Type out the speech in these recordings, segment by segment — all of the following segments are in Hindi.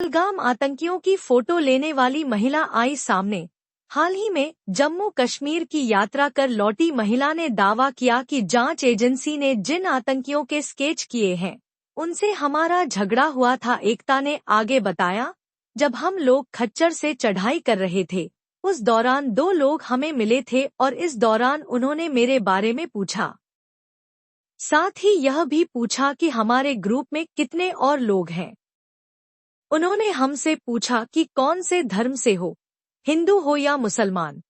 पहलगाम आतंकियों की फोटो लेने वाली महिला आई सामने। हाल ही में जम्मू कश्मीर की यात्रा कर लौटी महिला ने दावा किया कि जांच एजेंसी ने जिन आतंकियों के स्केच किए हैं उनसे हमारा झगड़ा हुआ था। एकता ने आगे बताया, जब हम लोग खच्चर से चढ़ाई कर रहे थे उस दौरान दो लोग हमें मिले थे और इस दौरान उन्होंने मेरे बारे में पूछा। साथ ही यह भी पूछा कि हमारे ग्रुप में कितने और लोग हैं। उन्होंने हमसे पूछा कि कौन से धर्म से हो, हिंदू हो या मुसलमान।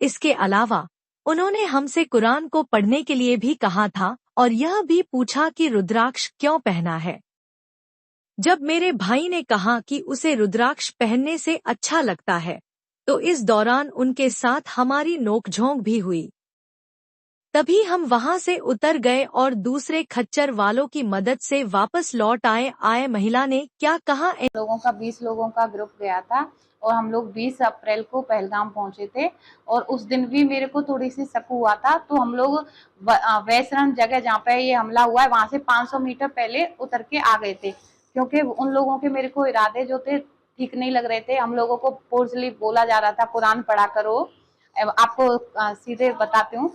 इसके अलावा उन्होंने हमसे कुरान को पढ़ने के लिए भी कहा था और यह भी पूछा कि रुद्राक्ष क्यों पहना है। जब मेरे भाई ने कहा कि उसे रुद्राक्ष पहनने से अच्छा लगता है तो इस दौरान उनके साथ हमारी नोकझोंक भी हुई। तभी हम वहां से उतर गए और दूसरे खच्चर वालों की मदद से वापस लौट आए। महिला ने क्या कहा? लोगों का 20 लोगों का ग्रुप गया था और हम लोग 20 अप्रैल को पहलगाम पहुंचे थे और उस दिन भी मेरे को थोड़ी सी शक हुआ था। तो हम लोग वैसरन जगह जहाँ पे ये हमला हुआ है वहां से 500 मीटर पहले उतर के आ गए थे, क्योंकि उन लोगों के मेरे को इरादे जो थे ठीक नहीं लग रहे थे। हम लोगों को फोर्सली बोला जा रहा था कुरान पढ़ा करो। आपको सीधे बताती हूँ,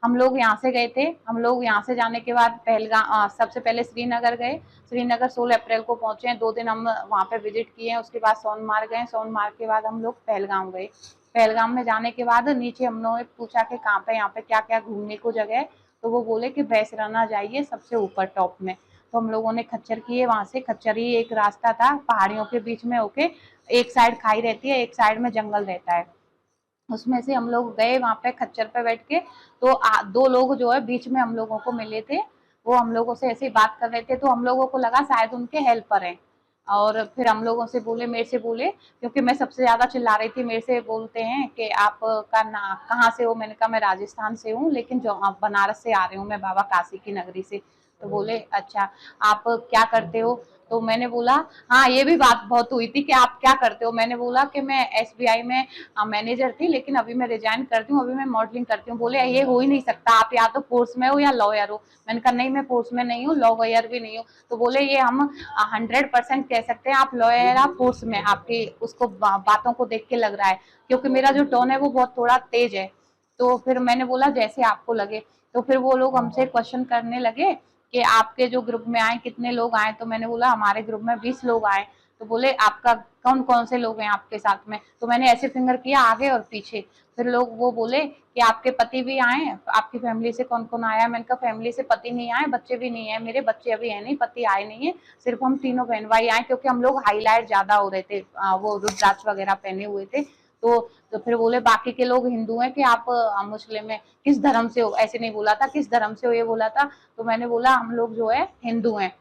हम लोग यहाँ से गए थे। हम लोग यहाँ से जाने के बाद पहलगाम सबसे पहले श्रीनगर गए। श्रीनगर 16 अप्रैल को पहुंचे हैं। 2 दिन हम वहाँ पे विजिट किए हैं। उसके बाद सोनमार्ग गए। सोनमार्ग के बाद हम लोग पहलगाम गए। पहलगाम में जाने के बाद नीचे हम लोगों ने पूछा कि कहाँ पे यहाँ पे क्या क्या घूमने को जगह है। तो वो बोले कि बैसराना जाइए सबसे ऊपर टॉप में। तो हम लोगों ने खच्चर किए। वहां से खच्चर ही एक रास्ता था पहाड़ियों के बीच में होके, एक साइड खाई रहती है एक साइड में जंगल रहता है। उसमें से हम लोग गए वहां पे खच्चर पे बैठ के। तो दो लोग जो है बीच में हम लोगों को मिले थे। वो हम लोगों से ऐसे ही बात कर रहे थे तो हम लोगों को लगा शायद उनके हेल्पर हैं। और फिर हम लोगों से बोले, मेरे से बोले, क्योंकि मैं सबसे ज्यादा चिल्ला रही थी, मेरे से बोलते हैं कि आप का ना कहाँ से हो। मैंने कहा मैं राजस्थान से हूँ, लेकिन जो आप बनारस से आ रहे हूँ, मैं बाबा काशी की नगरी से। तो बोले अच्छा आप क्या करते हो। तो मैंने बोला हाँ, ये भी बात बहुत हुई थी कि आप क्या करते हो। मैंने बोला कि मैं SBI में मैनेजर थी, लेकिन अभी मैं रिजाइन करती हूँ, अभी मैं मॉडलिंग करती हूँ। बोले ये हो ही नहीं सकता, आप या तो फोर्स में हो या लॉयर हो। मैंने कहा नहीं, मैं फोर्स में नहीं हूँ, लॉयर भी नहीं हूँ। तो बोले ये हम 100% कह सकते हैं आप लॉयर या फोर्स में, आपकी उसको बातों को देख के लग रहा है, क्योंकि मेरा जो टोन है वो बहुत थोड़ा तेज है। तो फिर मैंने बोला जैसे आपको लगे। तो फिर वो लोग हमसे क्वेश्चन करने लगे कि आपके जो ग्रुप में आए कितने लोग आए। तो मैंने बोला हमारे ग्रुप में 20 लोग आए। तो बोले आपका कौन कौन से लोग हैं आपके साथ में। तो मैंने ऐसे फिंगर किया आगे और पीछे। फिर लोग वो बोले कि आपके पति भी आए, आपकी फैमिली से कौन कौन आया। मैंने कहा फैमिली से पति नहीं आए, बच्चे भी नहीं है, मेरे बच्चे अभी है नहीं, पति आए नहीं है, सिर्फ हम तीनों बहन भाई आए, क्योंकि हम लोग हाईलाइट ज्यादा हो रहे थे, वो रुद्राक्ष वगैरह पहने हुए थे। तो फिर बोले बाकी के लोग हिंदू हैं कि आप मुस्लिम है, किस धर्म से हो। ऐसे नहीं बोला था, किस धर्म से हो ये बोला था। तो मैंने बोला हम लोग जो है हिंदू हैं,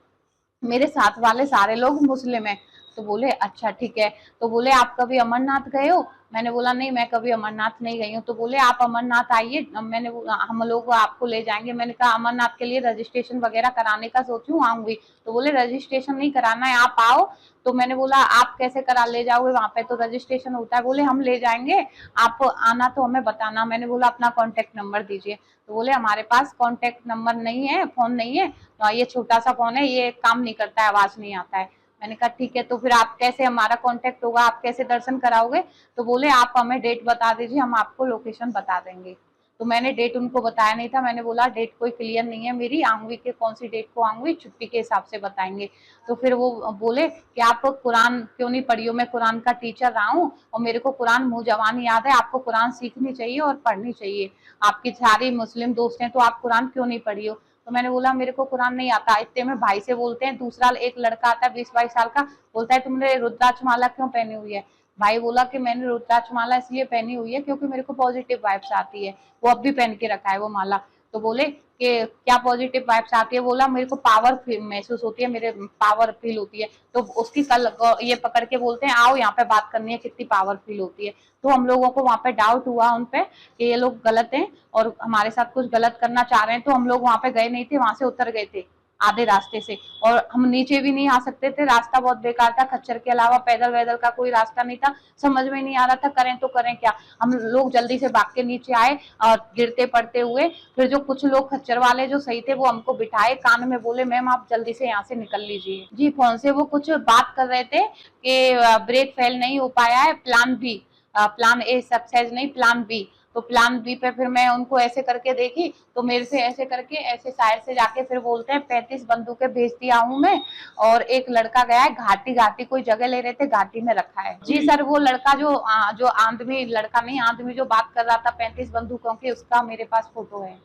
मेरे साथ वाले सारे लोग मुस्लिम हैं। तो बोले अच्छा ठीक है। तो बोले आप कभी अमरनाथ गए हो। मैंने बोला नहीं, मैं कभी अमरनाथ नहीं गई हूँ। तो बोले आप अमरनाथ आइए, मैंने हम लोग आपको ले जाएंगे। मैंने कहा अमरनाथ के लिए रजिस्ट्रेशन वगैरह कराने का सोचूं, आऊंगी। तो बोले रजिस्ट्रेशन नहीं कराना है, आप आओ। तो मैंने बोला आप कैसे करा ले जाओगे, वहां पे तो रजिस्ट्रेशन होता है। बोले हम ले जाएंगे, आप आना तो हमें बताना। मैंने बोला अपना कॉन्टेक्ट नंबर दीजिए। तो बोले हमारे पास कॉन्टेक्ट नंबर नहीं है, फोन नहीं है, तो ये छोटा सा फोन है, ये काम नहीं करता है, आवाज नहीं आता है। मैंने कहा ठीक है, तो फिर आप कैसे हमारा कांटेक्ट होगा, आप कैसे दर्शन कराओगे। तो बोले आप हमें डेट बता दीजिए, हम आपको लोकेशन बता देंगे। तो मैंने डेट उनको बताया नहीं था। मैंने बोला डेट कोई क्लियर नहीं है मेरी, आऊंगी कि कौन सी डेट को आऊंगी, छुट्टी के हिसाब से बताएंगे। तो फिर वो बोले कि आप कुरान क्यों नहीं पढ़ी हो। मैं कुरान का टीचर रहा हूँ और मेरे को कुरान मुंह जवान याद है, आपको कुरान सीखनी चाहिए और पढ़नी चाहिए। आपकी सारी मुस्लिम दोस्त हैं तो आप कुरान क्यों नहीं पढ़ी हो। तो मैंने बोला मेरे को कुरान नहीं आता। इतने में भाई से बोलते हैं, दूसरा एक लड़का आता है 20-22 साल का, बोलता है तुमने रुद्राक्ष माला क्यों पहनी हुई है। भाई बोला कि मैंने रुद्राक्ष माला इसलिए पहनी हुई है क्योंकि मेरे को पॉजिटिव वाइब्स आती है। वो अब भी पहन के रखा है वो माला। तो बोले कि क्या पॉजिटिव वाइब्स आती है। बोला मेरे को पावर महसूस होती है, मेरे पावर फील होती है। तो उसकी कल ये पकड़ के बोलते हैं आओ यहाँ पे बात करनी है, कितनी पावर फील होती है। तो हम लोगों को वहां पे डाउट हुआ उन पे कि ये लोग गलत हैं और हमारे साथ कुछ गलत करना चाह रहे हैं। तो हम लोग वहां पे गए नहीं थे, वहां से उतर गए थे। आधे रास्ते से, और हम नीचे भी नहीं आ सकते थे, रास्ता बहुत बेकार था, खच्चर के अलावा पैदल वैदल का कोई रास्ता नहीं था, समझ में नहीं आ रहा था करें तो करें क्या। हम लोग जल्दी से भाग के नीचे आए और गिरते पड़ते हुए, फिर जो कुछ लोग खच्चर वाले जो सही थे वो हमको बिठाए, कान में बोले मैम आप जल्दी से यहाँ से निकल लीजिए। जी फोन से वो कुछ बात कर रहे थे कि ब्रेक फेल नहीं हो पाया है, plan B, plan A success नहीं, प्लान बी। तो प्लान बी पे फिर मैं उनको ऐसे करके देखी, तो मेरे से ऐसे करके ऐसे साइड से जाके फिर बोलते हैं 35 बंदूकें भेज दिया हूँ मैं, और एक लड़का गया है घाटी, घाटी कोई जगह ले रहे थे, घाटी में रखा है। जी सर, वो लड़का जो आदमी, लड़का नहीं आदमी जो बात कर रहा था 35 बंदूकों की, उसका मेरे पास फोटो है,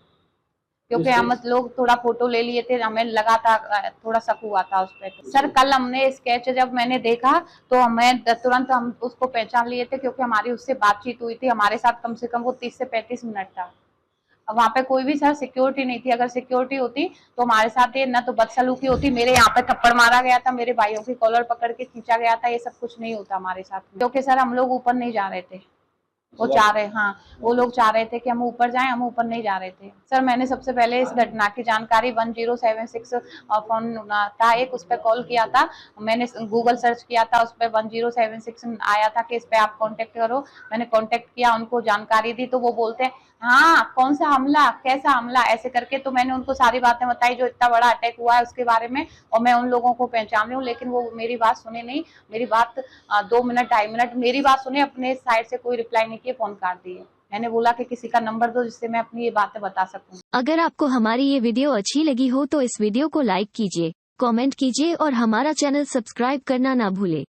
क्योंकि हम लोग थोड़ा फोटो ले लिए थे, हमें लगा था थोड़ा शक हुआ था उस पर। सर कल हमने स्केच जब मैंने देखा तो हमें तुरंत हम उसको पहचान लिए थे, क्योंकि हमारी उससे बातचीत हुई थी, हमारे साथ कम से कम वो 30 से 35 मिनट था। वहां पे कोई भी सर सिक्योरिटी नहीं थी, अगर सिक्योरिटी होती तो हमारे साथ ये न तो बदसलूकी होती, मेरे यहाँ पे थप्पड़ मारा गया था, मेरे भाइयों की कॉलर पकड़ के खींचा गया था, ये सब कुछ नहीं होता हमारे साथ, क्योंकि सर हम लोग ऊपर नहीं जा रहे थे। वो चाह रहे, हाँ वो लोग चाह रहे थे कि हम ऊपर जाएं, हम ऊपर नहीं जा रहे थे। सर मैंने सबसे पहले इस घटना की जानकारी 1076 फोन था एक, उस पर कॉल किया था, मैंने गूगल सर्च किया था, उस पर 1076 आया था कि इस पे आप कांटेक्ट करो। मैंने कांटेक्ट किया, उनको जानकारी दी, तो वो बोलते हैं हाँ कौन सा हमला, कैसा हमला, ऐसे करके। तो मैंने उनको सारी बातें बताई जो इतना बड़ा अटैक हुआ है उसके बारे में, और मैं उन लोगों को पहचान रही हूँ, लेकिन वो मेरी बात सुने नहीं। मेरी बात 2 मिनट 2.5 मिनट मेरी बात सुने, अपने साइड से कोई रिप्लाई नहीं किया, फोन काट दिए। मैंने बोला कि किसी का नंबर दो जिससे मैं अपनी ये बातें बता सकूं। अगर आपको हमारी ये वीडियो अच्छी लगी हो तो इस वीडियो को लाइक कीजिए, कमेंट कीजिए और हमारा चैनल सब्सक्राइब करना ना भूले।